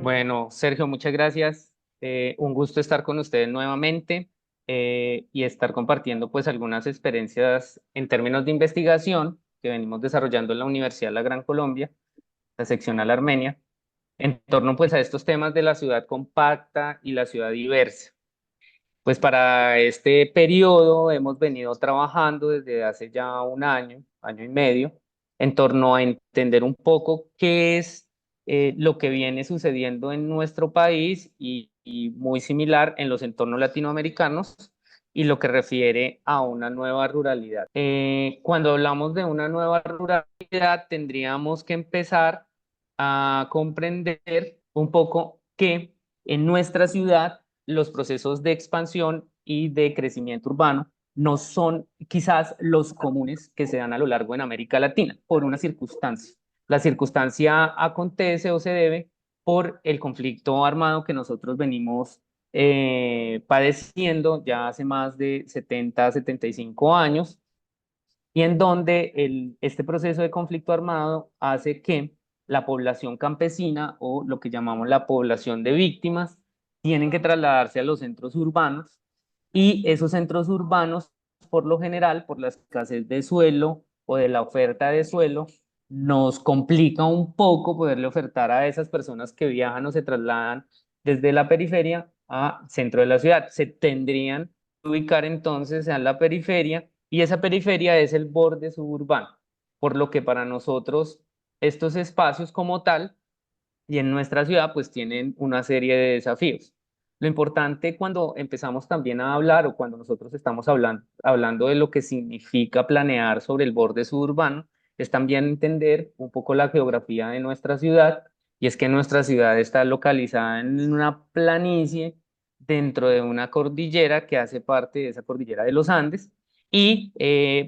Bueno, Sergio, muchas gracias. Un gusto estar con ustedes nuevamente y estar compartiendo pues algunas experiencias en términos de investigación que venimos desarrollando en la Universidad de la Gran Colombia, la seccional Armenia, en torno pues a estos temas de la ciudad compacta y la ciudad diversa. Pues para este periodo hemos venido trabajando desde hace ya un año, año y medio, en torno a entender un poco qué es lo que viene sucediendo en nuestro país y muy similar en los entornos latinoamericanos y lo que refiere a una nueva ruralidad. Cuando hablamos de una nueva ruralidad, tendríamos que empezar a comprender un poco que en nuestra ciudad los procesos de expansión y de crecimiento urbano no son quizás los comunes que se dan a lo largo en América Latina por una circunstancia. La circunstancia acontece o se debe por el conflicto armado que nosotros venimos padeciendo ya hace más de 75 años y en donde este proceso de conflicto armado hace que la población campesina o lo que llamamos la población de víctimas tienen que trasladarse a los centros urbanos y esos centros urbanos, por lo general, por la escasez de suelo o de la oferta de suelo, nos complica un poco poderle ofertar a esas personas que viajan o se trasladan desde la periferia a centro de la ciudad. Se tendrían que ubicar entonces en la periferia y esa periferia es el borde suburbano, por lo que para nosotros estos espacios como tal y en nuestra ciudad pues tienen una serie de desafíos. Lo importante cuando empezamos también a hablar o cuando nosotros estamos hablando de lo que significa planear sobre el borde suburbano es también entender un poco la geografía de nuestra ciudad y es que nuestra ciudad está localizada en una planicie dentro de una cordillera que hace parte de esa cordillera de los Andes y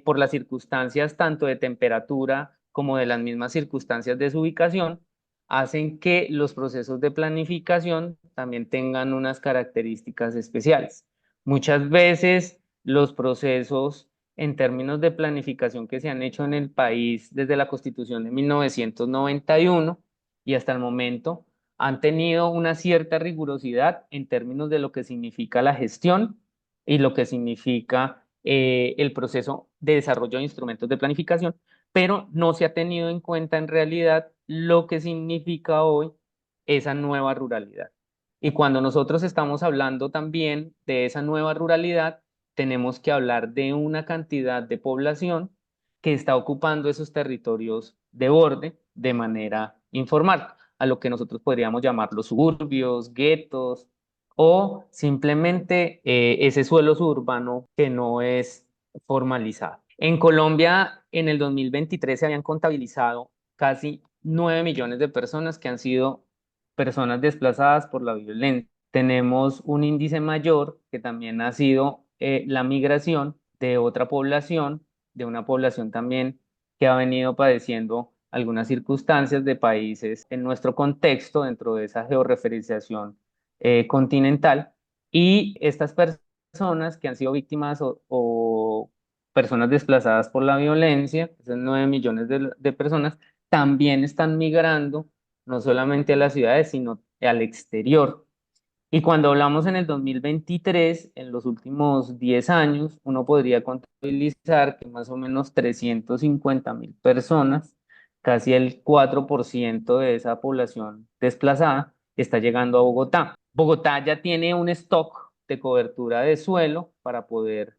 por las circunstancias tanto de temperatura como de las mismas circunstancias de su ubicación, hacen que los procesos de planificación también tengan unas características especiales. Muchas veces los procesos en términos de planificación que se han hecho en el país desde la Constitución de 1991 y hasta el momento han tenido una cierta rigurosidad en términos de lo que significa la gestión y lo que significa el proceso de desarrollo de instrumentos de planificación, pero no se ha tenido en cuenta en realidad lo que significa hoy esa nueva ruralidad. Y cuando nosotros estamos hablando también de esa nueva ruralidad, tenemos que hablar de una cantidad de población que está ocupando esos territorios de borde de manera informal, a lo que nosotros podríamos llamar los suburbios, guetos o simplemente ese suelo suburbano que no es formalizado. En Colombia, en el 2023 se habían contabilizado casi 9 millones de personas que han sido personas desplazadas por la violencia. Tenemos un índice mayor que también ha sido la migración de otra población, de una población también que ha venido padeciendo algunas circunstancias de países en nuestro contexto dentro de esa georreferenciación continental. Y estas personas que han sido víctimas o personas desplazadas por la violencia, esos 9 millones de personas, también están migrando no solamente a las ciudades, sino al exterior. Y cuando hablamos en el 2023, en los últimos 10 años, uno podría contabilizar que más o menos 350.000 personas, casi el 4% de esa población desplazada, está llegando a Bogotá. Bogotá ya tiene un stock de cobertura de suelo para poder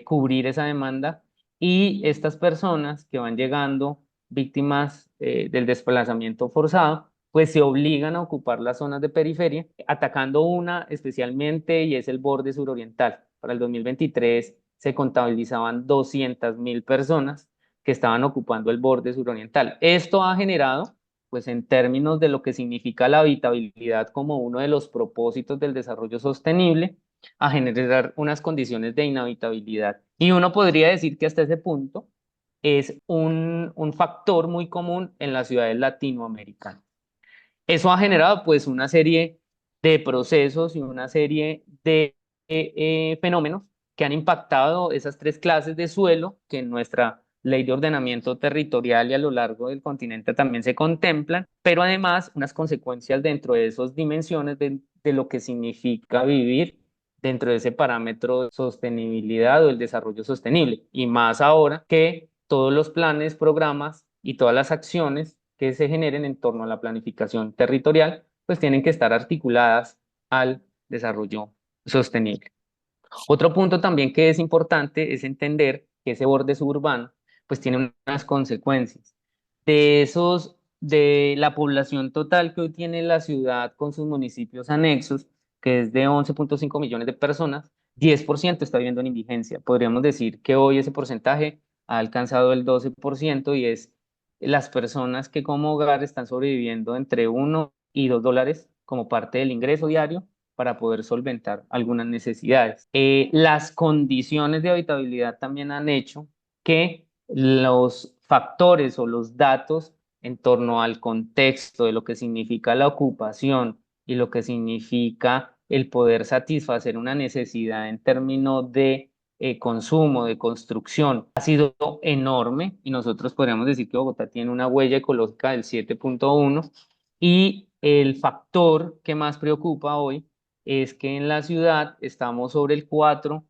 cubrir esa demanda y estas personas que van llegando víctimas del desplazamiento forzado, pues se obligan a ocupar las zonas de periferia, atacando una especialmente y es el borde suroriental. Para el 2023 se contabilizaban 200.000 personas que estaban ocupando el borde suroriental. Esto ha generado, pues en términos de lo que significa la habitabilidad como uno de los propósitos del desarrollo sostenible, a generar unas condiciones de inhabitabilidad. Y uno podría decir que hasta ese punto es un factor muy común en las ciudades latinoamericanas. Eso ha generado pues una serie de procesos y una serie de fenómenos que han impactado esas tres clases de suelo que en nuestra ley de ordenamiento territorial y a lo largo del continente también se contemplan, pero además unas consecuencias dentro de esas dimensiones de lo que significa vivir dentro de ese parámetro de sostenibilidad o el desarrollo sostenible. Y más ahora que todos los planes, programas y todas las acciones que se generen en torno a la planificación territorial, pues tienen que estar articuladas al desarrollo sostenible. Otro punto también que es importante es entender que ese borde suburbano pues tiene unas consecuencias. De la población total que hoy tiene la ciudad con sus municipios anexos, que es de 11.5 millones de personas, 10% está viviendo en indigencia. Podríamos decir que hoy ese porcentaje ha alcanzado el 12% y es las personas que como hogar están sobreviviendo entre $1 y $2 como parte del ingreso diario para poder solventar algunas necesidades. Las condiciones de habitabilidad también han hecho que los factores o los datos en torno al contexto de lo que significa la ocupación y lo que significa el poder satisfacer una necesidad en términos de consumo, de construcción, ha sido enorme y nosotros podríamos decir que Bogotá tiene una huella ecológica del 7.1 y el factor que más preocupa hoy es que en la ciudad estamos sobre 4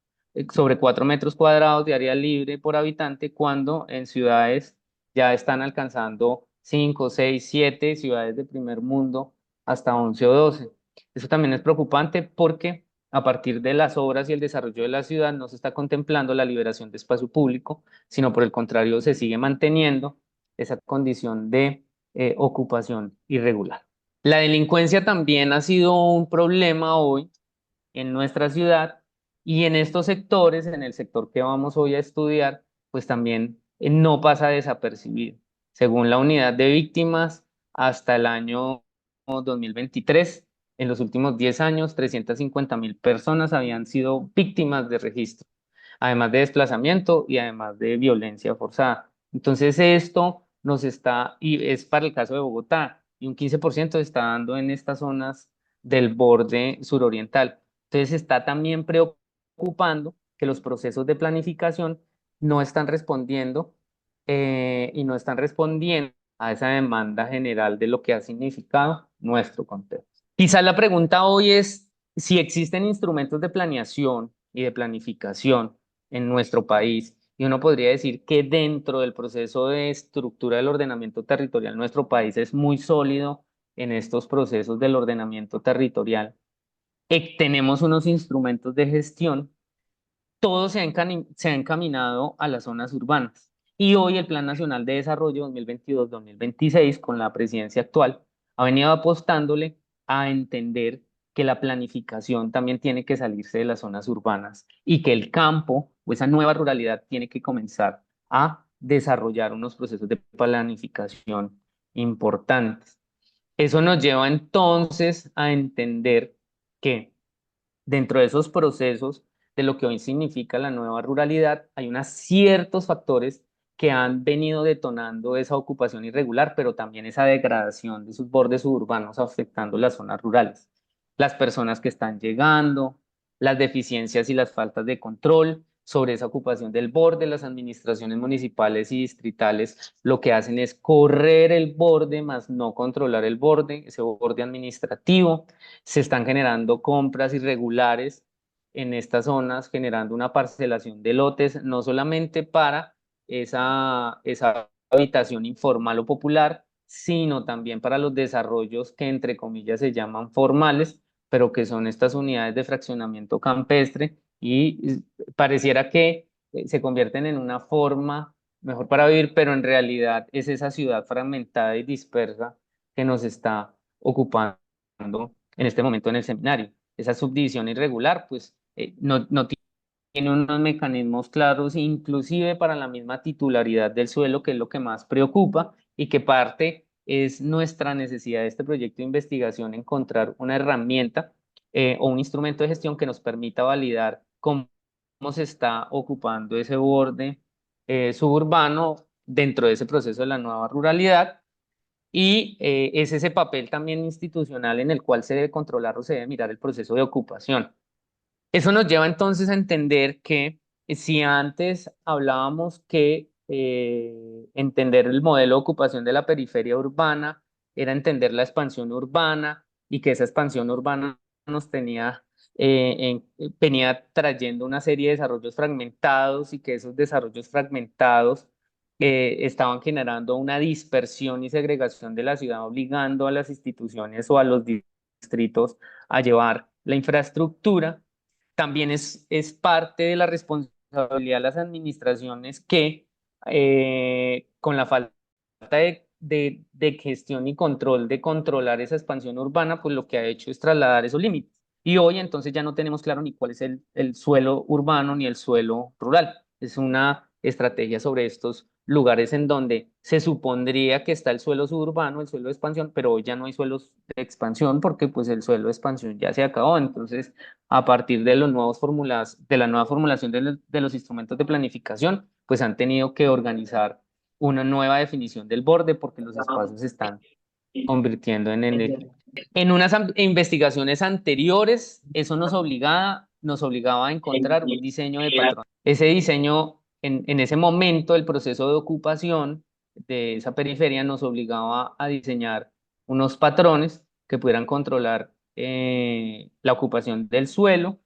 metros cuadrados de área libre por habitante, cuando en ciudades ya están alcanzando 5, 6, 7 ciudades de primer mundo, hasta 11 o 12. Eso también es preocupante porque a partir de las obras y el desarrollo de la ciudad no se está contemplando la liberación de espacio público, sino por el contrario se sigue manteniendo esa condición de ocupación irregular. La delincuencia también ha sido un problema hoy en nuestra ciudad y en estos sectores, en el sector que vamos hoy a estudiar, pues también no pasa desapercibido. Según la unidad de víctimas, hasta el año 2023, en los últimos 10 años, 350.000 personas habían sido víctimas de registro, además de desplazamiento y además de violencia forzada. Entonces esto nos está, y es para el caso de Bogotá, y un 15% se está dando en estas zonas del borde suroriental. Entonces está también preocupando que los procesos de planificación no están respondiendo y no están respondiendo a esa demanda general de lo que ha significado nuestro contexto. Quizás la pregunta hoy es si existen instrumentos de planeación y de planificación en nuestro país, y uno podría decir que dentro del proceso de estructura del ordenamiento territorial, nuestro país es muy sólido en estos procesos del ordenamiento territorial. Tenemos unos instrumentos de gestión, todo se ha encaminado a las zonas urbanas. Y hoy el Plan Nacional de Desarrollo 2022-2026, con la presidencia actual, ha venido apostándole a entender que la planificación también tiene que salirse de las zonas urbanas y que el campo o esa nueva ruralidad tiene que comenzar a desarrollar unos procesos de planificación importantes. Eso nos lleva entonces a entender que dentro de esos procesos de lo que hoy significa la nueva ruralidad, hay unos ciertos factores que han venido detonando esa ocupación irregular, pero también esa degradación de sus bordes suburbanos afectando las zonas rurales. Las personas que están llegando, las deficiencias y las faltas de control sobre esa ocupación del borde, las administraciones municipales y distritales lo que hacen es correr el borde, más no controlar el borde, ese borde administrativo. Se están generando compras irregulares en estas zonas, generando una parcelación de lotes, no solamente para esa habitación informal o popular, sino también para los desarrollos que entre comillas se llaman formales, pero que son estas unidades de fraccionamiento campestre y pareciera que se convierten en una forma mejor para vivir, pero en realidad es esa ciudad fragmentada y dispersa que nos está ocupando en este momento en el seminario. Esa subdivisión irregular, pues no tiene unos mecanismos claros, inclusive para la misma titularidad del suelo, que es lo que más preocupa y que parte es nuestra necesidad de este proyecto de investigación, encontrar una herramienta o un instrumento de gestión que nos permita validar cómo se está ocupando ese borde suburbano dentro de ese proceso de la nueva ruralidad y es ese papel también institucional en el cual se debe controlar o se debe mirar el proceso de ocupación. Eso nos lleva entonces a entender que si antes hablábamos que entender el modelo de ocupación de la periferia urbana, era entender la expansión urbana y que esa expansión urbana nos venía trayendo una serie de desarrollos fragmentados y que esos desarrollos fragmentados estaban generando una dispersión y segregación de la ciudad, obligando a las instituciones o a los distritos a llevar la infraestructura. También es parte de la responsabilidad de las administraciones que con la falta de gestión y control, de controlar esa expansión urbana, pues lo que ha hecho es trasladar esos límites. Y hoy entonces ya no tenemos claro ni cuál es el suelo urbano ni el suelo rural. Es una estrategia sobre estos lugares en donde se supondría que está el suelo suburbano, el suelo de expansión, pero hoy ya no hay suelos de expansión porque pues el suelo de expansión ya se acabó. Entonces, a partir de de la nueva formulación de los instrumentos de planificación, pues han tenido que organizar una nueva definición del borde porque los espacios se están convirtiendo en unas investigaciones anteriores, eso nos obligaba a encontrar un diseño de patrón. Ese diseño, en ese momento, el proceso de ocupación de esa periferia nos obligaba a diseñar unos patrones que pudieran controlar la ocupación del suelo,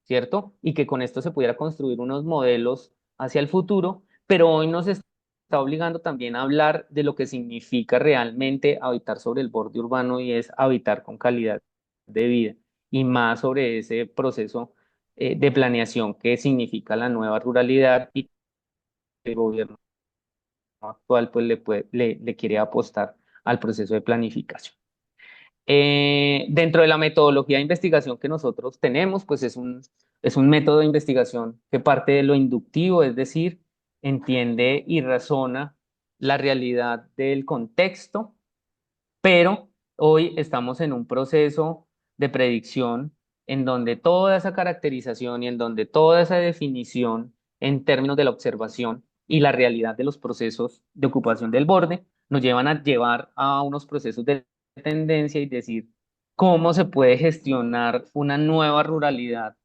¿cierto? Y que con esto se pudiera construir unos modelos hacia el futuro, pero hoy nos está obligando también a hablar de lo que significa realmente habitar sobre el borde urbano y es habitar con calidad de vida y más sobre ese proceso de planeación que significa la nueva ruralidad y el gobierno actual pues le quiere apostar al proceso de planificación. Dentro de la metodología de investigación que nosotros tenemos, pues es un método de investigación que parte de lo inductivo, es decir, entiende y razona la realidad del contexto, pero hoy estamos en un proceso de predicción en donde toda esa caracterización y en donde toda esa definición en términos de la observación y la realidad de los procesos de ocupación del borde nos llevan a llevar a unos procesos de tendencia y decir cómo se puede gestionar una nueva ruralidad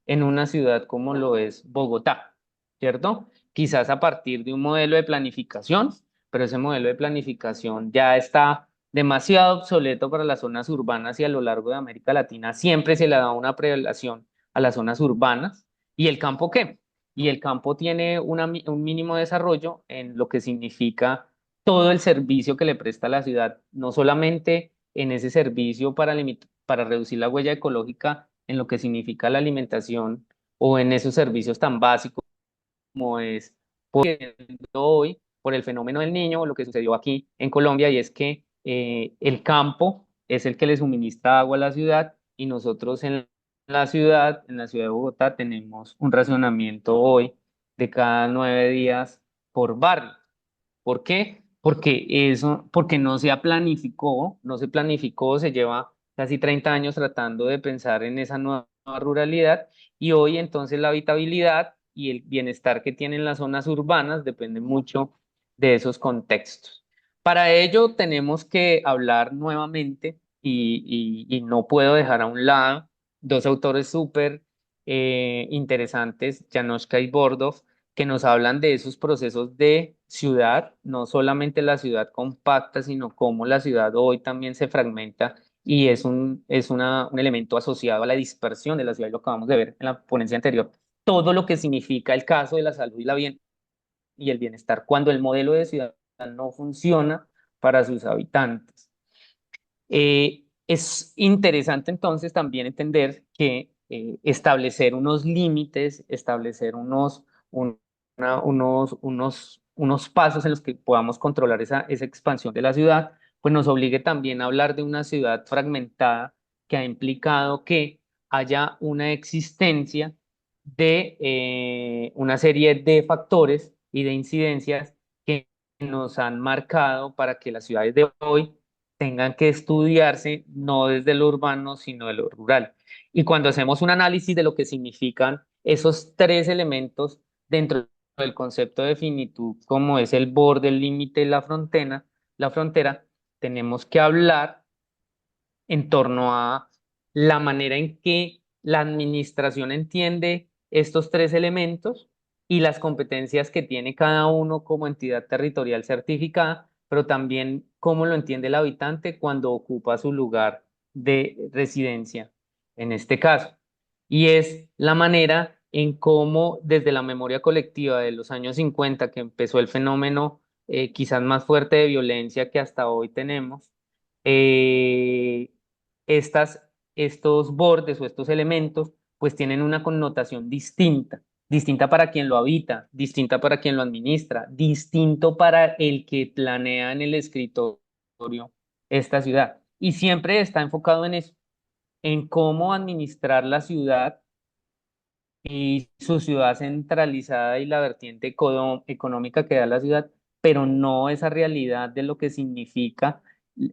en una ciudad como lo es Bogotá, ¿cierto? Quizás a partir de un modelo de planificación, pero ese modelo de planificación ya está demasiado obsoleto para las zonas urbanas y a lo largo de América Latina siempre se le da una prelación a las zonas urbanas. ¿Y el campo qué? Y el campo tiene un mínimo desarrollo en lo que significa todo el servicio que le presta a la ciudad, no solamente en ese servicio para reducir la huella ecológica, en lo que significa la alimentación o en esos servicios tan básicos como es hoy por el fenómeno del niño, o lo que sucedió aquí en Colombia, y es que el campo es el que le suministra agua a la ciudad y nosotros en la ciudad de Bogotá, tenemos un racionamiento hoy de cada 9 días por barrio. ¿Por qué? Porque no se planificó, se lleva casi 30 años tratando de pensar en esa nueva ruralidad y hoy entonces la habitabilidad y el bienestar que tienen las zonas urbanas depende mucho de esos contextos. Para ello tenemos que hablar nuevamente y no puedo dejar a un lado dos autores súper interesantes, Janoschka y Bordov, que nos hablan de esos procesos de ciudad, no solamente la ciudad compacta, sino cómo la ciudad hoy también se fragmenta y un elemento asociado a la dispersión de la ciudad, y lo acabamos de ver en la ponencia anterior, todo lo que significa el caso de la salud y el bienestar cuando el modelo de ciudad no funciona para sus habitantes. Es interesante entonces también entender que establecer unos límites, establecer unos pasos en los que podamos controlar esa expansión de la ciudad, pues nos obligue también a hablar de una ciudad fragmentada que ha implicado que haya una existencia de una serie de factores y de incidencias que nos han marcado para que las ciudades de hoy tengan que estudiarse no desde lo urbano, sino de lo rural. Y cuando hacemos un análisis de lo que significan esos tres elementos dentro del concepto de finitud, como es el borde, el límite y la frontera, tenemos que hablar en torno a la manera en que la administración entiende estos tres elementos y las competencias que tiene cada uno como entidad territorial certificada, pero también cómo lo entiende el habitante cuando ocupa su lugar de residencia, en este caso. Y es la manera en cómo desde la memoria colectiva de los años 50, que empezó el fenómeno quizás más fuerte de violencia que hasta hoy tenemos, eh, estos bordes o estos elementos pues tienen una connotación distinta, distinta para quien lo habita, distinta para quien lo administra, distinto para el que planea en el escritorio esta ciudad. Y siempre está enfocado en eso, en cómo administrar la ciudad y su ciudad centralizada y la vertiente económica que da la ciudad, pero no esa realidad de lo que significa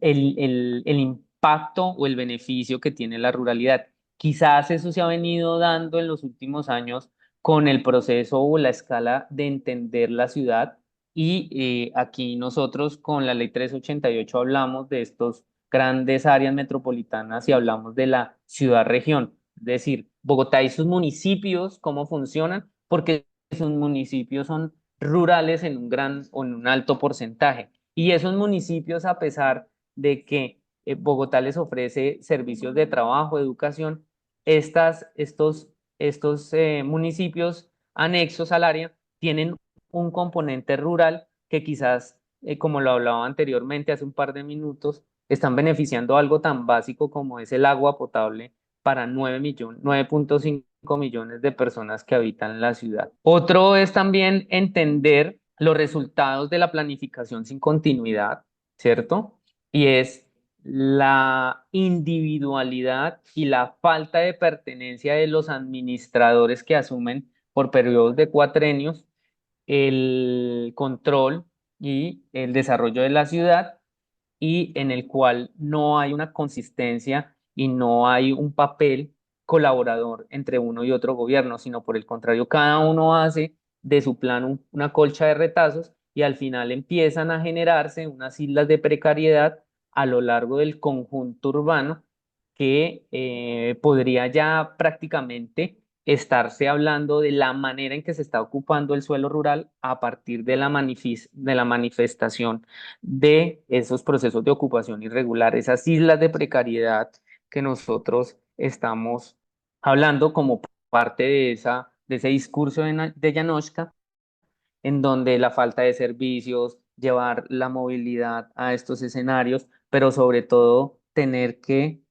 el impacto o el beneficio que tiene la ruralidad. Quizás eso se ha venido dando en los últimos años con el proceso o la escala de entender la ciudad y aquí nosotros con la ley 388 hablamos de estos grandes áreas metropolitanas y hablamos de la ciudad-región. Es decir, Bogotá y sus municipios, cómo funcionan, porque sus municipios son rurales en un gran o en un alto porcentaje. Y esos municipios, a pesar de que Bogotá les ofrece servicios de trabajo, educación, estos municipios anexos al área tienen un componente rural que quizás, como lo hablaba anteriormente hace un par de minutos, están beneficiando algo tan básico como es el agua potable para 9.5 millones de personas que habitan la ciudad. Otro es también entender los resultados de la planificación sin continuidad, ¿cierto? Y es la individualidad y la falta de pertenencia de los administradores que asumen por periodos de cuatrenios el control y el desarrollo de la ciudad y en el cual no hay una consistencia y no hay un papel colaborador entre uno y otro gobierno, sino por el contrario, cada uno hace de su plan una colcha de retazos y al final empiezan a generarse unas islas de precariedad a lo largo del conjunto urbano que podría ya prácticamente estarse hablando de la manera en que se está ocupando el suelo rural a partir de de la manifestación de esos procesos de ocupación irregular, esas islas de precariedad que nosotros estamos hablando como parte de ese discurso de Janoschka, en donde la falta de servicios, llevar la movilidad a estos escenarios, pero sobre todo tener que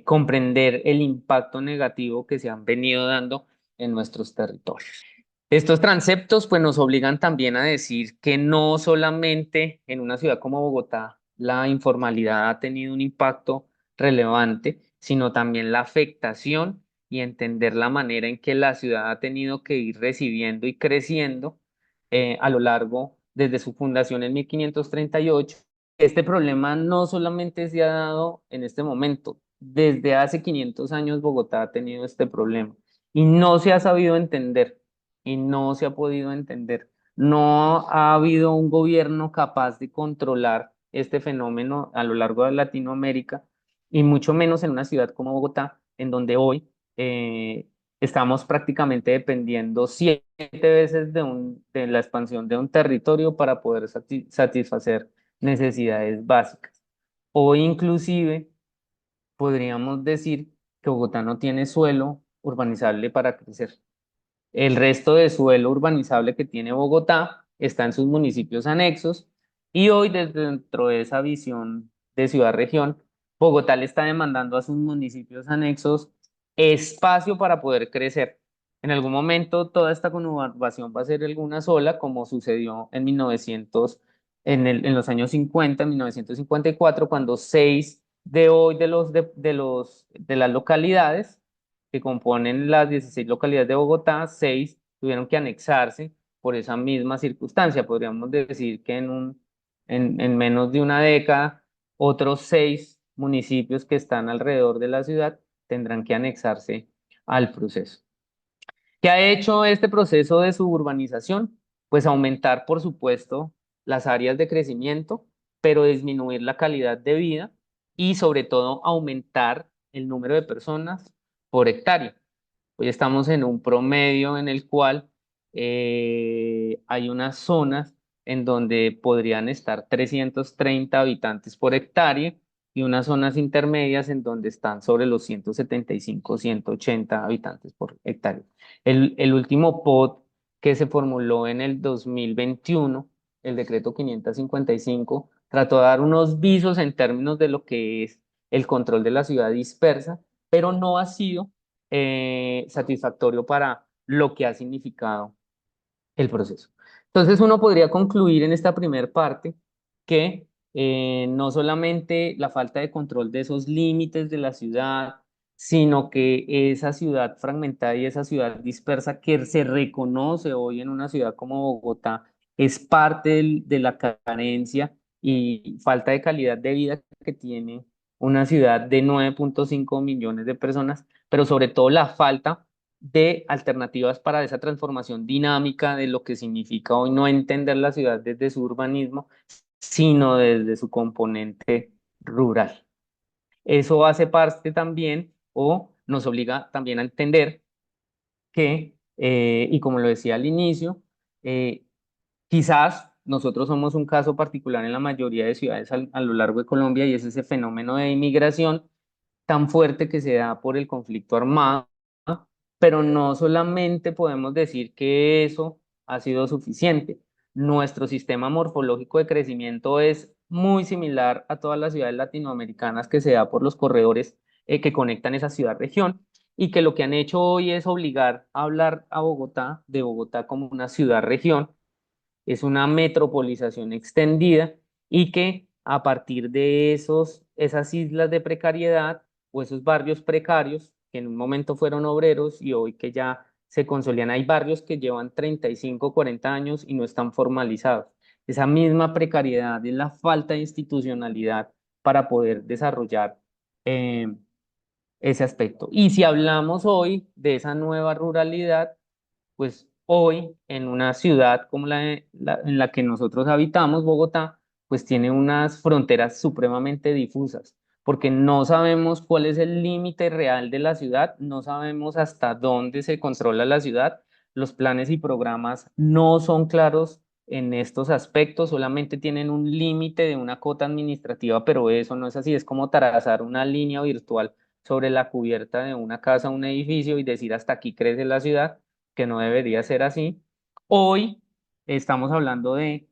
comprender el impacto negativo que se han venido dando en nuestros territorios. Estos transeptos pues nos obligan también a decir que no solamente en una ciudad como Bogotá la informalidad ha tenido un impacto relevante, sino también la afectación y entender la manera en que la ciudad ha tenido que ir recibiendo y creciendo a lo largo desde su fundación en 1538. Este problema no solamente se ha dado en este momento, desde hace 500 años Bogotá ha tenido este problema y no se ha sabido entender y no se ha podido entender. No ha habido un gobierno capaz de controlar este fenómeno a lo largo de Latinoamérica y mucho menos en una ciudad como Bogotá, en donde hoy estamos prácticamente dependiendo 7 veces de la expansión de un territorio para poder satisfacer necesidades básicas. Hoy inclusive podríamos decir que Bogotá no tiene suelo urbanizable para crecer. El resto de suelo urbanizable que tiene Bogotá está en sus municipios anexos y hoy desde dentro de esa visión de ciudad-región, Bogotá le está demandando a sus municipios anexos espacio para poder crecer. En algún momento toda esta conurbación va a ser alguna sola, como sucedió en 1900, en los años 50, en 1954, cuando 6 de hoy de las localidades que componen las 16 localidades de Bogotá, 6 tuvieron que anexarse por esa misma circunstancia. Podríamos decir que en menos de una década, otros 6 municipios que están alrededor de la ciudad tendrán que anexarse al proceso. ¿Qué ha hecho este proceso de suburbanización? Pues aumentar, por supuesto, las áreas de crecimiento, pero disminuir la calidad de vida y sobre todo aumentar el número de personas por hectárea. Hoy estamos en un promedio en el cual hay unas zonas en donde podrían estar 330 habitantes por hectárea y unas zonas intermedias en donde están sobre los 175, 180 habitantes por hectárea. El último POT que se formuló en el 2021, el decreto 555, trató de dar unos visos en términos de lo que es el control de la ciudad dispersa, pero no ha sido satisfactorio para lo que ha significado el proceso. Entonces uno podría concluir en esta primera parte que no solamente la falta de control de esos límites de la ciudad, sino que esa ciudad fragmentada y esa ciudad dispersa que se reconoce hoy en una ciudad como Bogotá es parte de la carencia y falta de calidad de vida que tiene una ciudad de 9.5 millones de personas, pero sobre todo la falta de alternativas para esa transformación dinámica de lo que significa hoy no entender la ciudad desde su urbanismo, sino desde su componente rural. Eso hace parte también o nos obliga también a entender que, y como lo decía al inicio, quizás nosotros somos un caso particular en la mayoría de ciudades a lo largo de Colombia y es ese fenómeno de inmigración tan fuerte que se da por el conflicto armado, pero no solamente podemos decir que eso ha sido suficiente. Nuestro sistema morfológico de crecimiento es muy similar a todas las ciudades latinoamericanas que se da por los corredores que conectan esa ciudad-región y que lo que han hecho hoy es obligar a hablar a Bogotá, de Bogotá como una ciudad-región, es una metropolización extendida y que a partir de esas islas de precariedad o esos barrios precarios, que en un momento fueron obreros y hoy que ya se consolidan, hay barrios que llevan 35, 40 años y no están formalizados. Esa misma precariedad es la falta de institucionalidad para poder desarrollar eh, ese aspecto. Y si hablamos hoy de esa nueva ruralidad, pues hoy en una ciudad como en la que nosotros habitamos, Bogotá, pues tiene unas fronteras supremamente difusas, porque no sabemos cuál es el límite real de la ciudad, no sabemos hasta dónde se controla la ciudad, los planes y programas no son claros en estos aspectos, solamente tienen un límite de una cota administrativa, pero eso no es así, es como trazar una línea virtual sobre la cubierta de una casa, un edificio y decir hasta aquí crece la ciudad, que no debería ser así. Hoy estamos hablando de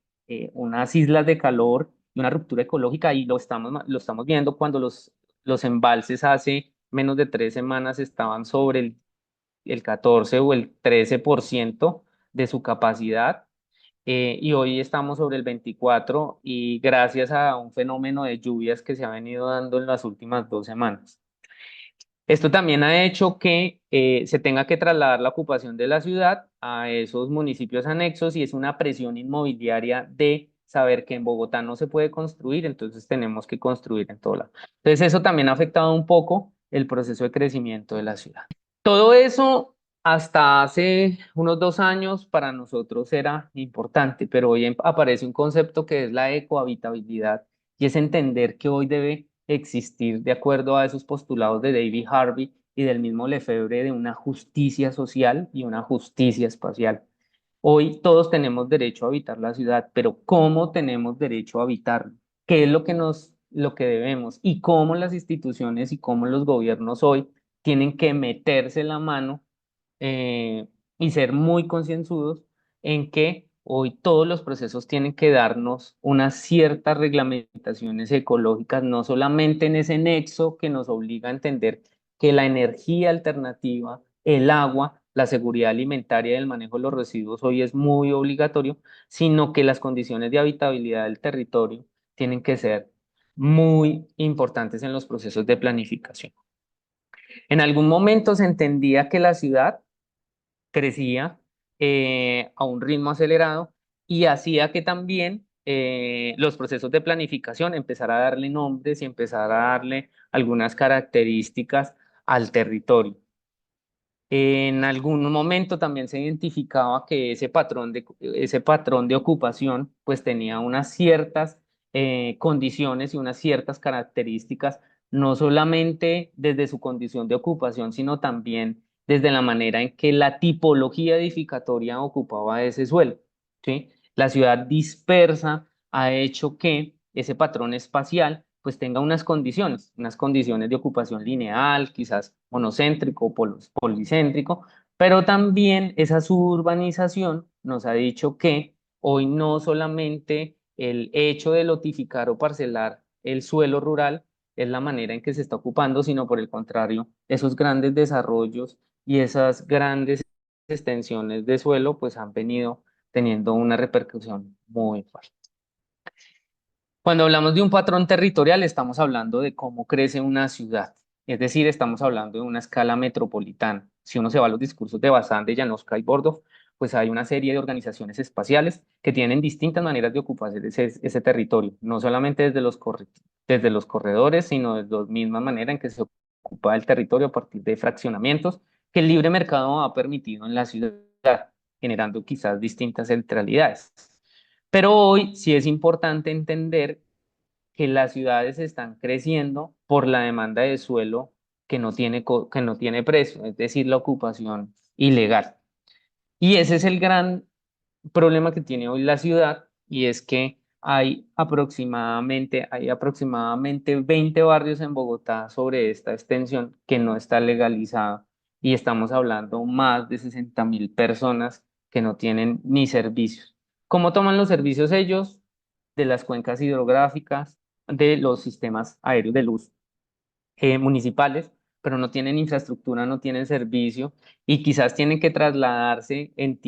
unas islas de calor y una ruptura ecológica y lo estamos viendo cuando los embalses hace menos de 3 semanas estaban sobre el 14 o el 13% de su capacidad y hoy estamos sobre el 24 y gracias a un fenómeno de lluvias que se ha venido dando en las últimas 2 semanas. Esto también ha hecho que se tenga que trasladar la ocupación de la ciudad a esos municipios anexos y es una presión inmobiliaria de saber que en Bogotá no se puede construir, entonces tenemos que construir en todo lado. Entonces eso también ha afectado un poco el proceso de crecimiento de la ciudad. Todo eso hasta hace unos 2 años para nosotros era importante, pero hoy aparece un concepto que es la ecohabitabilidad y es entender que hoy debe existir, de acuerdo a esos postulados de David Harvey y del mismo Lefebvre, de una justicia social y una justicia espacial. Hoy todos tenemos derecho a habitar la ciudad, pero ¿cómo tenemos derecho a habitarla? ¿Qué es lo que debemos? Y cómo las instituciones y cómo los gobiernos hoy tienen que meterse la mano eh, y ser muy concienzudos en que hoy todos los procesos tienen que darnos unas ciertas reglamentaciones ecológicas, no solamente en ese nexo que nos obliga a entender que la energía alternativa, el agua, la seguridad alimentaria y el manejo de los residuos hoy es muy obligatorio, sino que las condiciones de habitabilidad del territorio tienen que ser muy importantes en los procesos de planificación. En algún momento se entendía que la ciudad crecía a un ritmo acelerado y hacía que también los procesos de planificación empezara a darle nombres y empezar a darle algunas características al territorio. En algún momento también se identificaba que ese patrón de ocupación pues tenía unas ciertas condiciones y unas ciertas características, no solamente desde su condición de ocupación, sino también desde la manera en que la tipología edificatoria ocupaba ese suelo, ¿sí? La ciudad dispersa ha hecho que ese patrón espacial pues tenga unas condiciones de ocupación lineal, quizás monocéntrico, policéntrico, pero también esa suburbanización nos ha dicho que hoy no solamente el hecho de lotificar o parcelar el suelo rural es la manera en que se está ocupando, sino por el contrario, esos grandes desarrollos y esas grandes extensiones de suelo pues han venido teniendo una repercusión muy fuerte. Cuando hablamos de un patrón territorial, estamos hablando de cómo crece una ciudad, es decir, estamos hablando de una escala metropolitana. Si uno se va a los discursos de Bazán, de Janowska y Bordov, pues hay una serie de organizaciones espaciales que tienen distintas maneras de ocuparse de ese territorio, no solamente desde los corredores, sino desde la misma manera en que se ocupa el territorio a partir de fraccionamientos que el libre mercado ha permitido en la ciudad, generando quizás distintas centralidades. Pero hoy sí es importante entender que las ciudades están creciendo por la demanda de suelo que no tiene precio, es decir, la ocupación ilegal. Y ese es el gran problema que tiene hoy la ciudad, y es que hay aproximadamente 20 barrios en Bogotá sobre esta extensión que no está legalizada, y estamos hablando más de 60.000 personas que no tienen ni servicios. ¿Cómo toman los servicios ellos? De las cuencas hidrográficas, de los sistemas aéreos de luz municipales, pero no tienen infraestructura, no tienen servicio y quizás tienen que trasladarse en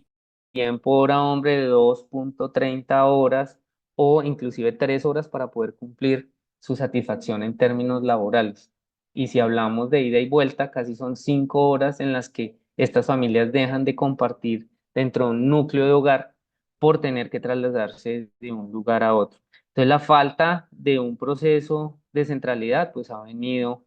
tiempo hora hombre de 2.30 horas o inclusive 3 horas para poder cumplir su satisfacción en términos laborales. Y si hablamos de ida y vuelta, casi son 5 horas en las que estas familias dejan de compartir dentro de un núcleo de hogar por tener que trasladarse de un lugar a otro. Entonces, la falta de un proceso de centralidad pues ha venido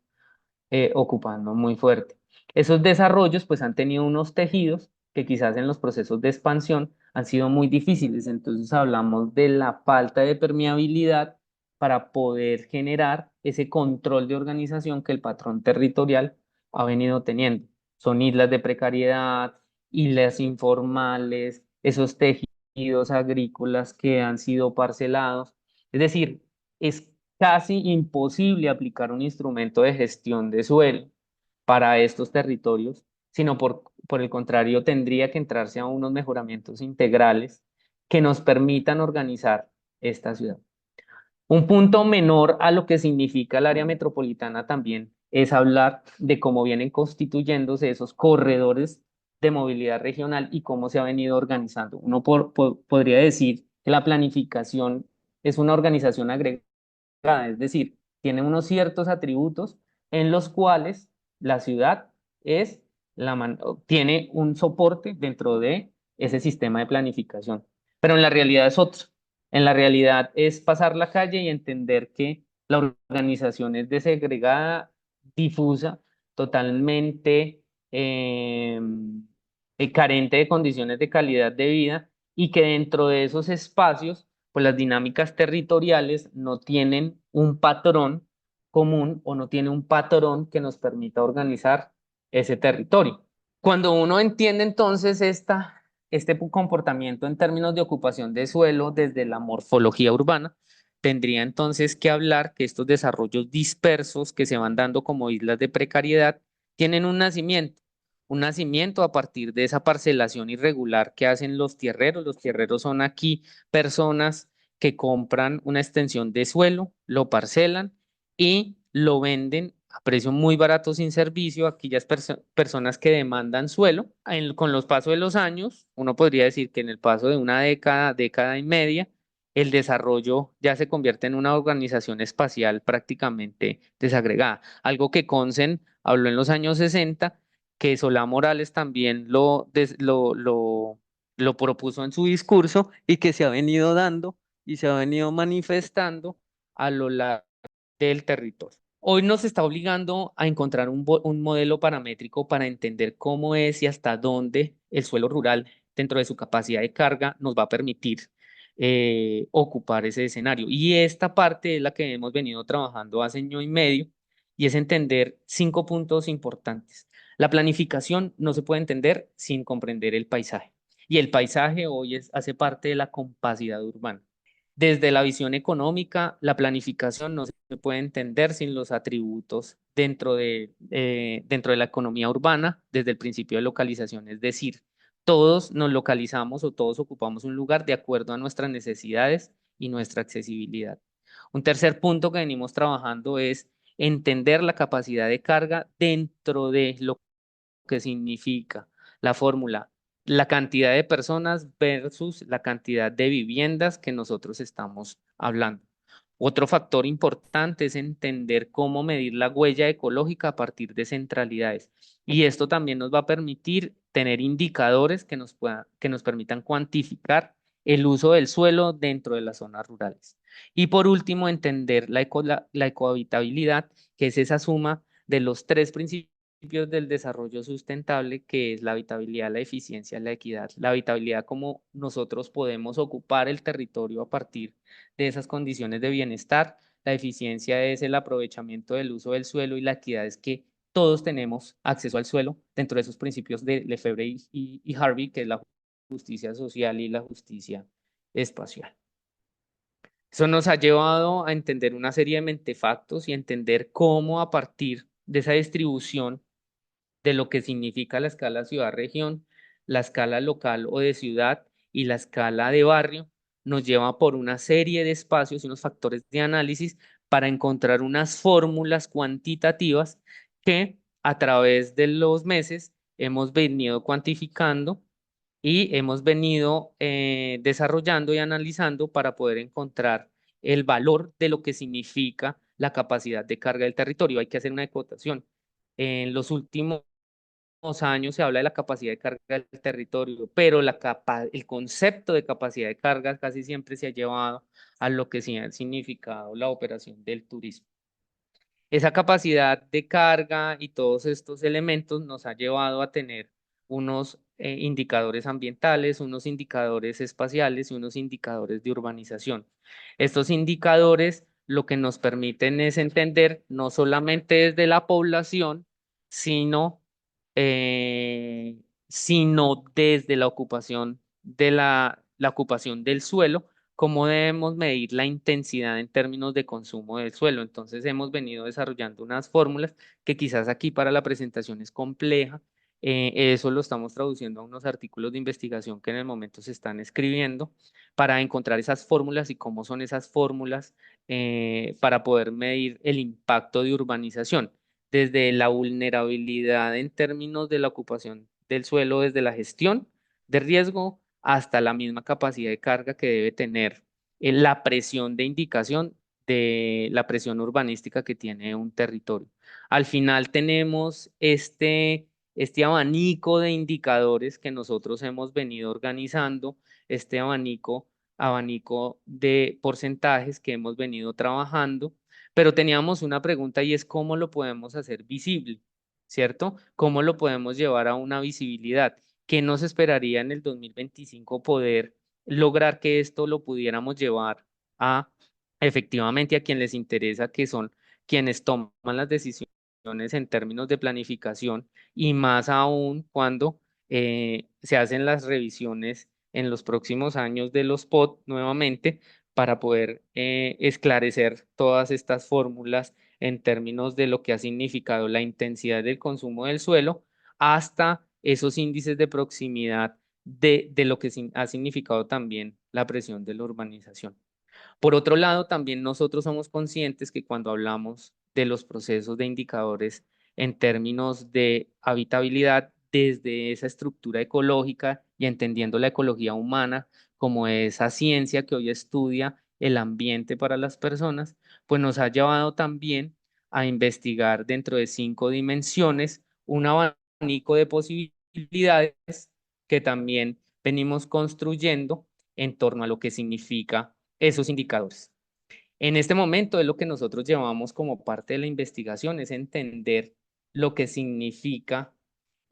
ocupando muy fuerte. Esos desarrollos pues han tenido unos tejidos que quizás en los procesos de expansión han sido muy difíciles. Entonces hablamos de la falta de permeabilidad para poder generar ese control de organización que el patrón territorial ha venido teniendo. Son islas de precariedad, islas informales, esos tejidos agrícolas que han sido parcelados. Es decir, es casi imposible aplicar un instrumento de gestión de suelo para estos territorios, sino por el contrario, tendría que entrarse a unos mejoramientos integrales que nos permitan organizar esta ciudad. Un punto menor a lo que significa el área metropolitana también es hablar de cómo vienen constituyéndose esos corredores de movilidad regional y cómo se ha venido organizando. Uno podría decir que la planificación es una organización agregada, es decir, tiene unos ciertos atributos en los cuales la ciudad es tiene un soporte dentro de ese sistema de planificación, pero en la realidad es otro. En la realidad es pasar la calle y entender que la organización es desegregada, difusa, totalmente carente de condiciones de calidad de vida y que dentro de esos espacios pues las dinámicas territoriales no tienen un patrón común o no tienen un patrón que nos permita organizar ese territorio. Cuando uno entiende entonces este comportamiento en términos de ocupación de suelo desde la morfología urbana, tendría entonces que hablar que estos desarrollos dispersos que se van dando como islas de precariedad tienen un nacimiento a partir de esa parcelación irregular que hacen los tierreros. Los tierreros son aquí personas que compran una extensión de suelo, lo parcelan y lo venden a precio muy barato sin servicio a aquellas personas que demandan suelo. Con los pasos de los años, uno podría decir que en el paso de una década, década y media, el desarrollo ya se convierte en una organización espacial prácticamente desagregada. Algo que Consen habló en los años 60, que Solá Morales también lo propuso en su discurso y que se ha venido dando y se ha venido manifestando a lo largo del territorio. Hoy nos está obligando a encontrar un modelo paramétrico para entender cómo es y hasta dónde el suelo rural, dentro de su capacidad de carga, nos va a permitir ocupar ese escenario. Y esta parte es la que hemos venido trabajando hace año y medio, y es entender 5 puntos importantes. La planificación no se puede entender sin comprender el paisaje. Y el paisaje hoy hace parte de la compacidad urbana. Desde la visión económica, la planificación no se puede entender sin los atributos dentro de la economía urbana, desde el principio de localización, es decir, todos nos localizamos o todos ocupamos un lugar de acuerdo a nuestras necesidades y nuestra accesibilidad. Un tercer punto que venimos trabajando es entender la capacidad de carga dentro de lo que significa la fórmula, la cantidad de personas versus la cantidad de viviendas que nosotros estamos hablando. Otro factor importante es entender cómo medir la huella ecológica a partir de centralidades. Y esto también nos va a permitir tener indicadores que nos permitan cuantificar el uso del suelo dentro de las zonas rurales. Y por último, entender la ecohabitabilidad, que es esa suma de los tres principios del desarrollo sustentable, que es la habitabilidad, la eficiencia, la equidad. La habitabilidad, como nosotros podemos ocupar el territorio a partir de esas condiciones de bienestar. La eficiencia es el aprovechamiento del uso del suelo y la equidad es que todos tenemos acceso al suelo dentro de esos principios de Lefebvre y Harvey, que es la justicia social y la justicia espacial. Eso nos ha llevado a entender una serie de mentefactos y entender cómo a partir de esa distribución de lo que significa la escala ciudad-región, la escala local o de ciudad y la escala de barrio, nos lleva por una serie de espacios y unos factores de análisis para encontrar unas fórmulas cuantitativas que a través de los meses hemos venido cuantificando y hemos venido desarrollando y analizando para poder encontrar el valor de lo que significa la capacidad de carga del territorio. Hay que hacer una acotación. En los últimos años se habla de la capacidad de carga del territorio, pero el concepto de capacidad de carga casi siempre se ha llevado a lo que sí ha significado la operación del turismo. Esa capacidad de carga y todos estos elementos nos ha llevado a tener unos indicadores ambientales, unos indicadores espaciales y unos indicadores de urbanización. Estos indicadores lo que nos permiten es entender no solamente desde la población, sino, sino desde la ocupación la ocupación del suelo, cómo debemos medir la intensidad en términos de consumo del suelo. Entonces hemos venido desarrollando unas fórmulas que quizás aquí para la presentación es compleja. Eso lo estamos traduciendo a unos artículos de investigación que en el momento se están escribiendo para encontrar esas fórmulas y cómo son esas fórmulas para poder medir el impacto de urbanización, desde la vulnerabilidad en términos de la ocupación del suelo, desde la gestión de riesgo hasta la misma capacidad de carga que debe tener la presión de indicación de la presión urbanística que tiene un territorio. Al final tenemos este abanico de indicadores que nosotros hemos venido organizando, este abanico de porcentajes que hemos venido trabajando, pero teníamos una pregunta y es cómo lo podemos hacer visible, ¿cierto? ¿Cómo lo podemos llevar a una visibilidad? ¿Qué nos esperaría en el 2025 poder lograr que esto lo pudiéramos llevar a efectivamente a quien les interesa, que son quienes toman las decisiones en términos de planificación y más aún cuando se hacen las revisiones en los próximos años de los POT nuevamente para poder esclarecer todas estas fórmulas en términos de lo que ha significado la intensidad del consumo del suelo hasta esos índices de proximidad de lo que ha significado también la presión de la urbanización. Por otro lado, también nosotros somos conscientes que cuando hablamos de los procesos de indicadores en términos de habitabilidad, desde esa estructura ecológica y entendiendo la ecología humana como esa ciencia que hoy estudia el ambiente para las personas, pues nos ha llevado también a investigar dentro de 5 dimensiones un abanico de posibilidades que también venimos construyendo en torno a lo que significa esos indicadores. En este momento es lo que nosotros llevamos como parte de la investigación, es entender lo que significa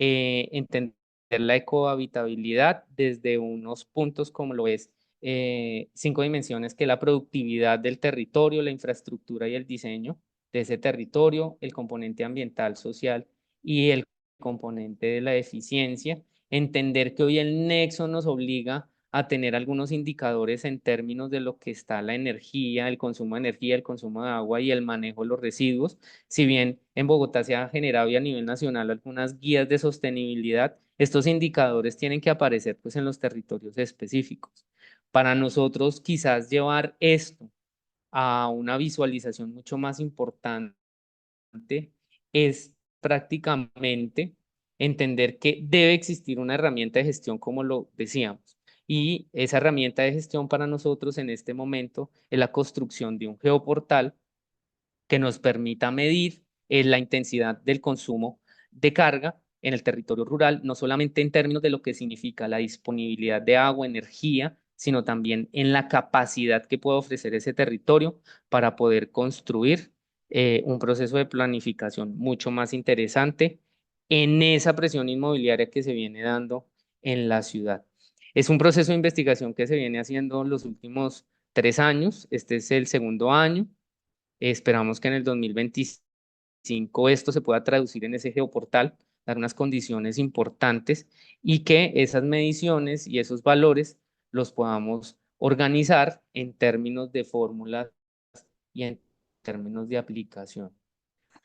entender la ecohabitabilidad desde unos puntos como lo es 5 dimensiones, que es la productividad del territorio, la infraestructura y el diseño. de ese territorio, el componente ambiental, social y el componente de la eficiencia. Entender que hoy el nexo nos obliga a tener algunos indicadores en términos de lo que está la energía, el consumo de energía, el consumo de agua y el manejo de los residuos. Si bien en Bogotá se ha generado y a nivel nacional algunas guías de sostenibilidad, estos indicadores tienen que aparecer pues en los territorios específicos. Para nosotros quizás llevar esto a una visualización mucho más importante es prácticamente entender que debe existir una herramienta de gestión, como lo decíamos. Y esa herramienta de gestión para nosotros en este momento es la construcción de un geoportal que nos permita medir la intensidad del consumo de carga en el territorio rural, no solamente en términos de lo que significa la disponibilidad de agua, energía, sino también en la capacidad que puede ofrecer ese territorio para poder construir un proceso de planificación mucho más interesante en esa presión inmobiliaria que se viene dando en la ciudad. Es un proceso de investigación que se viene haciendo en los últimos 3 años. Este es el segundo año. Esperamos que en el 2025 esto se pueda traducir en ese geoportal, dar unas condiciones importantes y que esas mediciones y esos valores los podamos organizar en términos de fórmulas y en términos de aplicación.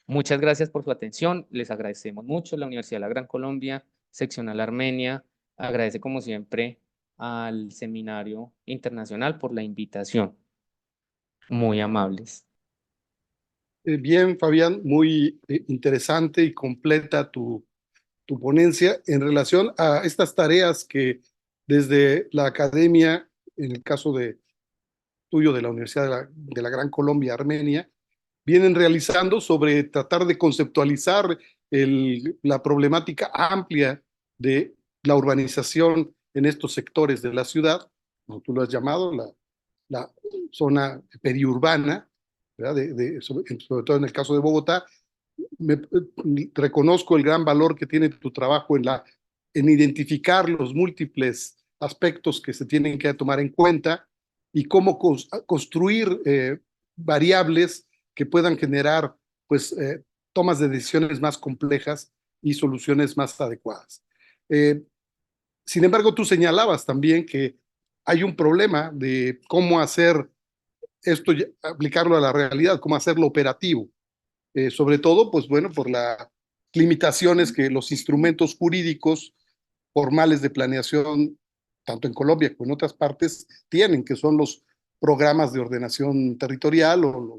Muchas gracias por su atención. Les agradecemos mucho. La Universidad de la Gran Colombia, Seccional Armenia, agradece como siempre al Seminario Internacional por la invitación. Muy amables. Bien, Fabián, muy interesante y completa tu ponencia en relación a estas tareas que desde la academia, en el caso tuyo de la Universidad de la Gran Colombia Armenia, vienen realizando sobre tratar de conceptualizar la problemática amplia de la urbanización en estos sectores de la ciudad, como tú lo has llamado, la zona periurbana, ¿verdad? Sobre todo en el caso de Bogotá. Reconozco el gran valor que tiene tu trabajo en identificar los múltiples aspectos que se tienen que tomar en cuenta y cómo construir variables que puedan generar pues, tomas de decisiones más complejas y soluciones más adecuadas. Eh, Sin embargo, tú señalabas también que hay un problema de cómo hacer esto, aplicarlo a la realidad, cómo hacerlo operativo. Sobre todo, pues bueno, por las limitaciones que los instrumentos jurídicos formales de planeación, tanto en Colombia como en otras partes, tienen, que son los programas de ordenación territorial o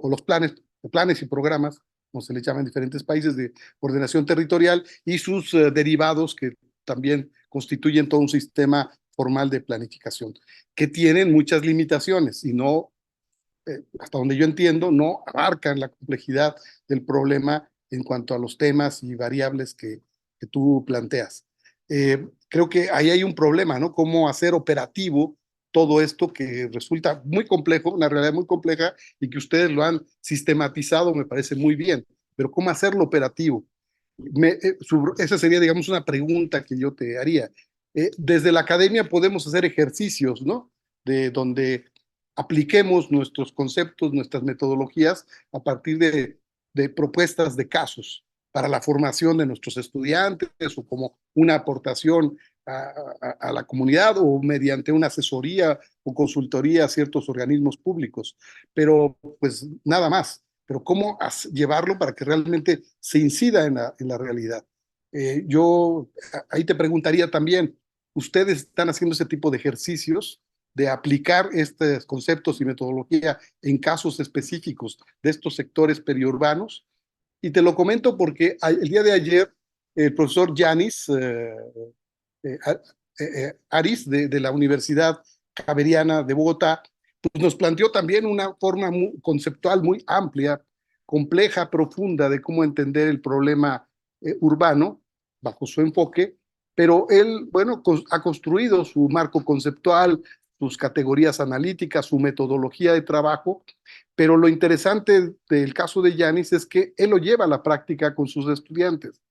los planes y programas, como se les llama en diferentes países, de ordenación territorial y sus derivados que también constituyen todo un sistema formal de planificación, que tienen muchas limitaciones y no, hasta donde yo entiendo, no abarcan la complejidad del problema en cuanto a los temas y variables que tú planteas. Creo que ahí hay un problema, ¿no? Cómo hacer operativo todo esto que resulta muy complejo, una realidad muy compleja y que ustedes lo han sistematizado, me parece muy bien, pero ¿cómo hacerlo operativo? Esa sería, digamos, una pregunta que yo te haría. Desde la academia podemos hacer ejercicios, ¿no? De donde apliquemos nuestros conceptos, nuestras metodologías a partir de propuestas de casos para la formación de nuestros estudiantes o como una aportación a la comunidad o mediante una asesoría o consultoría a ciertos organismos públicos. Pero pues nada más. Pero cómo llevarlo para que realmente se incida en la realidad. Yo ahí te preguntaría también, ¿ustedes están haciendo ese tipo de ejercicios de aplicar estos conceptos y metodología en casos específicos de estos sectores periurbanos? Y te lo comento porque el día de ayer el profesor Yanis eh, Aris de la Universidad Javeriana de Bogotá, pues nos planteó también una forma conceptual muy amplia, compleja, profunda de cómo entender el problema urbano bajo su enfoque, pero él, bueno, ha construido su marco conceptual, sus categorías analíticas, su metodología de trabajo, pero lo interesante del caso de Yanis es que él lo lleva a la práctica con sus estudiantes.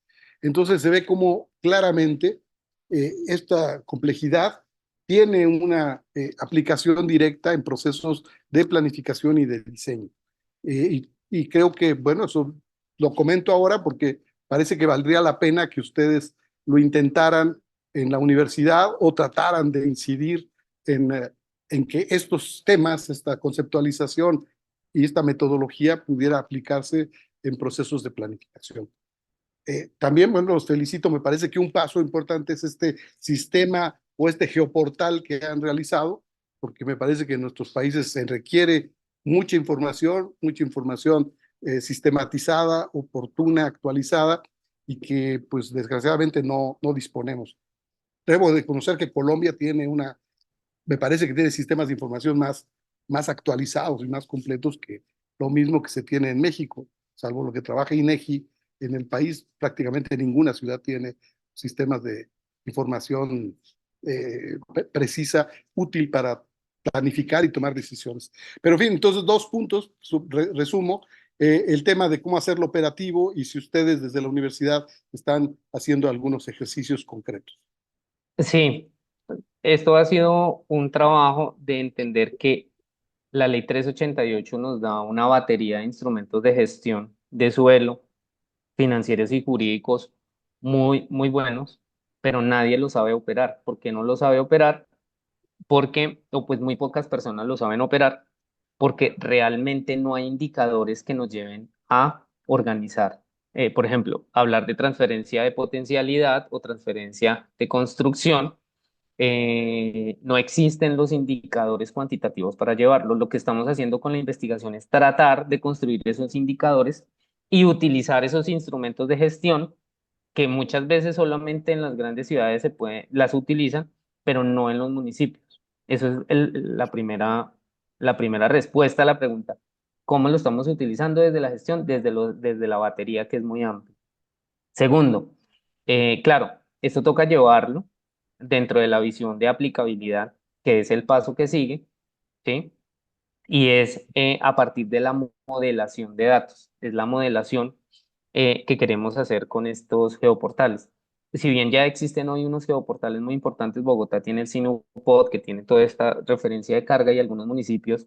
Entonces se ve como claramente esta complejidad tiene una aplicación directa en procesos de planificación y de diseño. Y creo que, bueno, eso lo comento ahora porque parece que valdría la pena que ustedes lo intentaran en la universidad o trataran de incidir en que estos temas, esta conceptualización y esta metodología pudiera aplicarse en procesos de planificación. También, bueno, los felicito, me parece que un paso importante es este sistema o este geoportal que han realizado, porque me parece que en nuestros países se requiere mucha información sistematizada, oportuna, actualizada, y que pues desgraciadamente no disponemos. Debo de conocer que Colombia tiene me parece que tiene sistemas de información más actualizados y más completos que lo mismo que se tiene en México, salvo lo que trabaja INEGI en el país, prácticamente ninguna ciudad tiene sistemas de información precisa, útil para planificar y tomar decisiones. Pero en fin, entonces 2 puntos, resumo, el tema de cómo hacerlo operativo y si ustedes desde la universidad están haciendo algunos ejercicios concretos. Sí, esto ha sido un trabajo de entender que la ley 388 nos da una batería de instrumentos de gestión de suelo, financieros y jurídicos muy buenos, pero nadie lo sabe operar. ¿Por qué no lo sabe operar? Porque, o pues muy pocas personas lo saben operar, porque realmente no hay indicadores que nos lleven a organizar. Por ejemplo, hablar de transferencia de potencialidad o transferencia de construcción, no existen los indicadores cuantitativos para llevarlo. Lo que estamos haciendo con la investigación es tratar de construir esos indicadores y utilizar esos instrumentos de gestión que muchas veces solamente en las grandes ciudades las utilizan, pero no en los municipios. Eso es la primera respuesta a la pregunta. ¿Cómo lo estamos utilizando desde la gestión? Desde la batería, que es muy amplia. Segundo, claro, esto toca llevarlo dentro de la visión de aplicabilidad, que es el paso que sigue, ¿sí? Y es a partir de la modelación de datos. Es la modelación que queremos hacer con estos geoportales. Si bien ya existen hoy unos geoportales muy importantes, Bogotá tiene el Sinupod, que tiene toda esta referencia de carga y algunos municipios,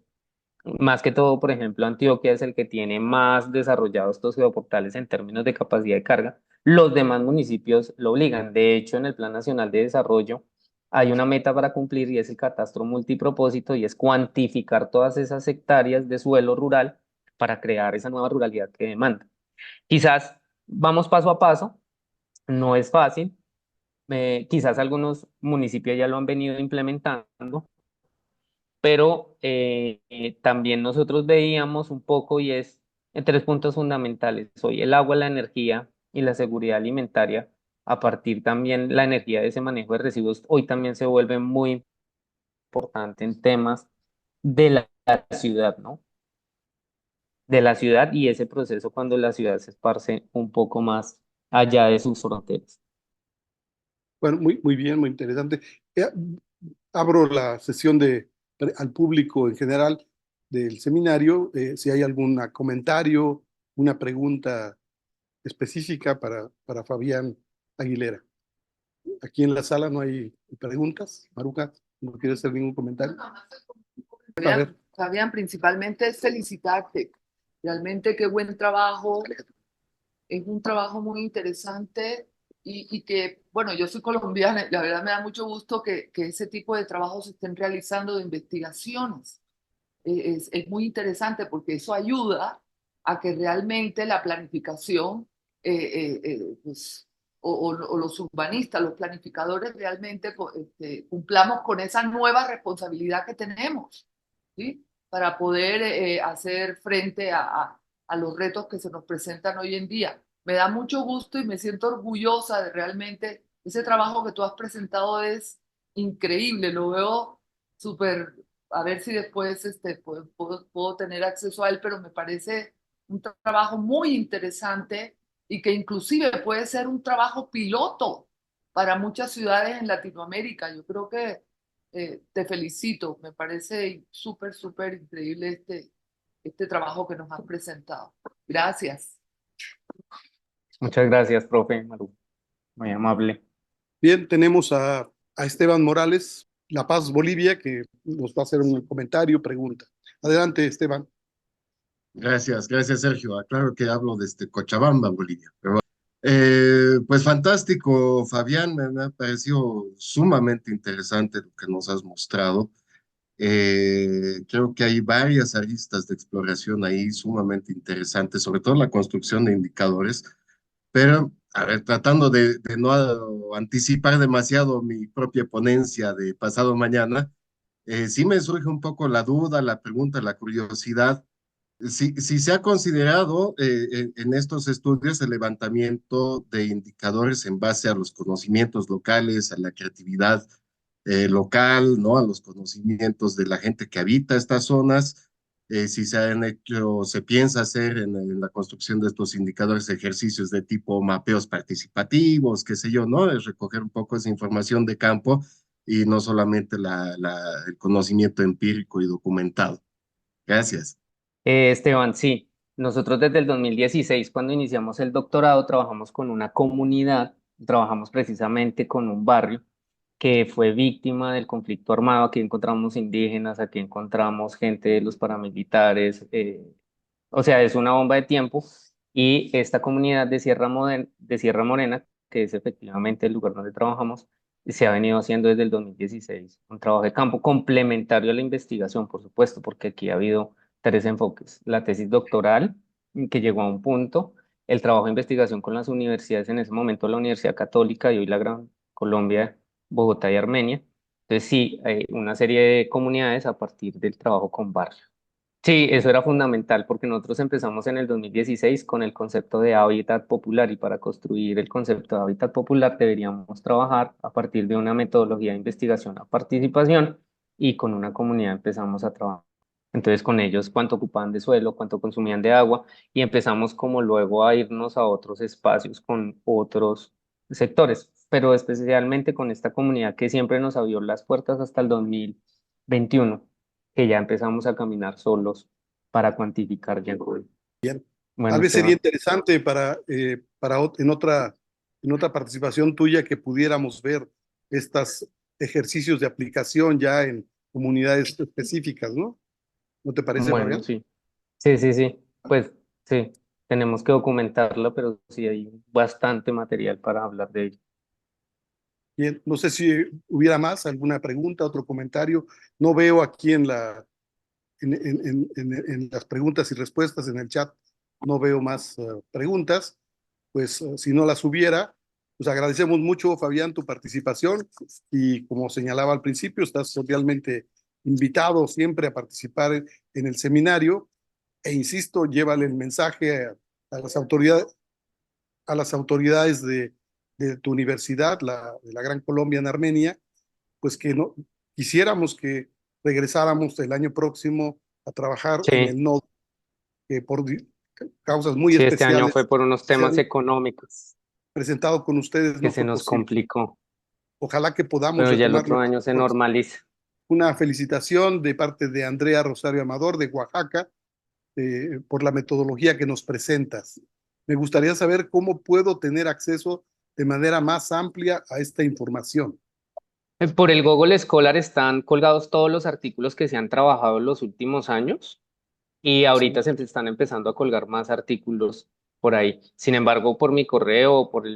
más que todo, por ejemplo, Antioquia es el que tiene más desarrollados estos geoportales en términos de capacidad de carga. Los demás municipios lo obligan. De hecho, en el Plan Nacional de Desarrollo hay una meta para cumplir y es el catastro multipropósito y es cuantificar todas esas hectáreas de suelo rural para crear esa nueva ruralidad que demanda. Quizás vamos paso a paso, no es fácil. Quizás algunos municipios ya lo han venido implementando, pero también nosotros veíamos un poco y es en 3 puntos fundamentales. Hoy el agua, la energía y la seguridad alimentaria, a partir también la energía de ese manejo de residuos, hoy también se vuelve muy importante en temas de la ciudad, ¿no? De la ciudad y ese proceso cuando la ciudad se esparce un poco más allá de sus fronteras. Bueno, muy bien, muy interesante. Eh, Abro la sesión al público en general del seminario, si hay algún comentario, una pregunta específica para Fabián Aguilera. Aquí en la sala no hay preguntas. Maruca, ¿no quieres hacer ningún comentario? A ver. Fabián, principalmente es felicitarte. Realmente qué buen trabajo. Es un trabajo muy interesante y que, bueno, yo soy colombiana y la verdad me da mucho gusto que ese tipo de trabajos se estén realizando de investigaciones. Es muy interesante porque eso ayuda a que realmente la planificación, pues, o los urbanistas, los planificadores realmente cumplamos con esa nueva responsabilidad que tenemos, ¿sí? Para poder hacer frente a los retos que se nos presentan hoy en día. Me da mucho gusto y me siento orgullosa de realmente ese trabajo que tú has presentado es increíble, lo veo súper, a ver si después puedo tener acceso a él, pero me parece un trabajo muy interesante y que inclusive puede ser un trabajo piloto para muchas ciudades en Latinoamérica. Yo creo que te felicito, me parece súper increíble este trabajo que nos has presentado. Gracias. Muchas gracias, profe Maru, muy amable. Bien, tenemos a Esteban Morales, La Paz, Bolivia, que nos va a hacer un comentario, pregunta. Adelante, Esteban. Gracias, gracias Sergio. Claro que hablo desde Cochabamba, Bolivia. Pero, pues fantástico, Fabián, me ha parecido sumamente interesante lo que nos has mostrado. Creo que hay varias aristas de exploración ahí sumamente interesantes, sobre todo la construcción de indicadores, pero, a ver, tratando de no anticipar demasiado mi propia ponencia de pasado mañana, sí me surge un poco la duda, la pregunta, la curiosidad. Si se ha considerado en estos estudios el levantamiento de indicadores en base a los conocimientos locales, a la creatividad local, ¿no? A los conocimientos de la gente que habita estas zonas, si se han hecho, se piensa hacer en la construcción de estos indicadores ejercicios de tipo mapeos participativos, qué sé yo, ¿no? Es recoger un poco esa información de campo y no solamente el conocimiento empírico y documentado. Gracias. Esteban, sí, nosotros desde el 2016, cuando iniciamos el doctorado, trabajamos con una comunidad, trabajamos precisamente con un barrio que fue víctima del conflicto armado. Aquí encontramos indígenas, aquí encontramos gente de los paramilitares, o sea, es una bomba de tiempo. Y esta comunidad de Sierra Morena, que es efectivamente el lugar donde trabajamos, se ha venido haciendo desde el 2016 un trabajo de campo complementario a la investigación, por supuesto, porque aquí ha habido tres enfoques: la tesis doctoral, que llegó a un punto; el trabajo de investigación con las universidades, en ese momento la Universidad Católica y hoy la Gran Colombia, Bogotá y Armenia. Entonces sí, hay una serie de comunidades a partir del trabajo con barrios. Sí, eso era fundamental porque nosotros empezamos en el 2016 con el concepto de hábitat popular, y para construir el concepto de hábitat popular deberíamos trabajar a partir de una metodología de investigación a participación, y con una comunidad empezamos a trabajar. Entonces con ellos cuánto ocupaban de suelo, cuánto consumían de agua, y empezamos como luego a irnos a otros espacios con otros sectores, pero especialmente con esta comunidad que siempre nos abrió las puertas hasta el 2021, que ya empezamos a caminar solos para cuantificar ya. Tal Bueno, vez sería Esteban. interesante en otra participación tuya que pudiéramos ver estos ejercicios de aplicación ya en comunidades específicas, ¿no? ¿No te parece, Bueno, Fabián? sí. Sí, sí, sí. Pues sí, tenemos que documentarlo, pero sí hay bastante material para hablar de ello. Bien, no sé si hubiera más, alguna pregunta, otro comentario. No veo aquí en las preguntas y respuestas en el chat, no veo más preguntas. Pues si no las hubiera, pues agradecemos mucho, Fabián, tu participación, y como señalaba al principio, estás cordialmente invitado siempre a participar en el seminario, e insisto, llévale el mensaje a las autoridades de tu universidad, de la Gran Colombia en Armenia, pues que no quisiéramos que regresáramos el año próximo a trabajar en Sí, el nodo, que por causas muy sí, este año especiales fue por unos se temas han económicos presentado con ustedes, que no se fue nos posible. complicó, Ojalá que podamos pero ya el retomarlo otro el año año se próximo. normaliza. Una felicitación de parte de Andrea Rosario Amador de Oaxaca por la metodología que nos presentas. Me gustaría saber cómo puedo tener acceso de manera más amplia a esta información. Por el Google Scholar están colgados todos los artículos que se han trabajado en los últimos años. Y Sí. ahorita se están empezando a colgar más artículos por ahí. Sin embargo, por mi correo o por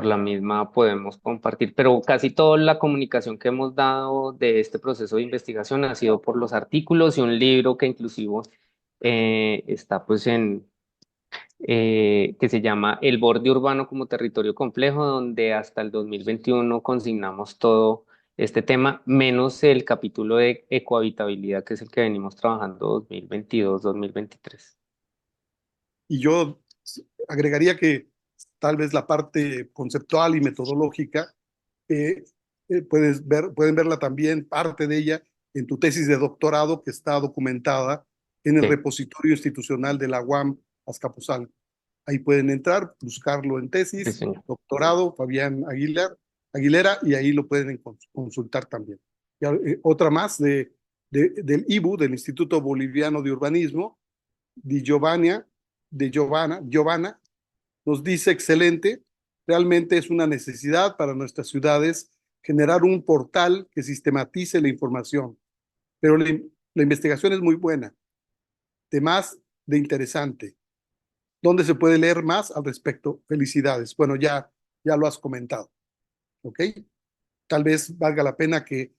la misma podemos compartir, pero casi toda la comunicación que hemos dado de este proceso de investigación ha sido por los artículos y un libro que inclusive está pues que se llama El borde urbano como territorio complejo, donde hasta el 2021 consignamos todo este tema, menos el capítulo de ecohabitabilidad, que es el que venimos trabajando 2022-2023. Y yo agregaría que tal vez la parte conceptual y metodológica, eh, pueden verla también, parte de ella, en tu tesis de doctorado que está documentada en el Sí, repositorio institucional de la UAM Azcapotzalco. Ahí pueden entrar, buscarlo en sí, tesis, señor. doctorado, Fabián Aguilera, y ahí lo pueden consultar también. Y, otra más del IBU, del Instituto Boliviano de Urbanismo, de Giovanna, nos dice: excelente, realmente es una necesidad para nuestras ciudades generar un portal que sistematice la información, pero la investigación es muy buena, de más de interesante? ¿Dónde se puede leer más al respecto? Felicidades. Bueno, ya lo has comentado. ¿Ok? Tal vez valga la pena que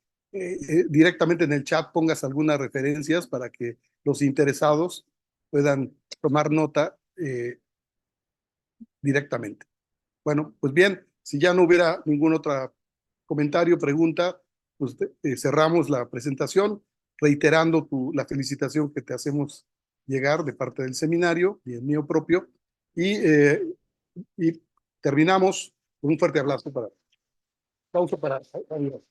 directamente en el chat pongas algunas referencias para que los interesados puedan tomar nota directamente. Bueno, pues bien, si ya no hubiera ningún otro comentario, pregunta, pues cerramos la presentación, reiterando la felicitación que te hacemos llegar de parte del seminario y el mío propio, y terminamos con un fuerte aplauso para Javier.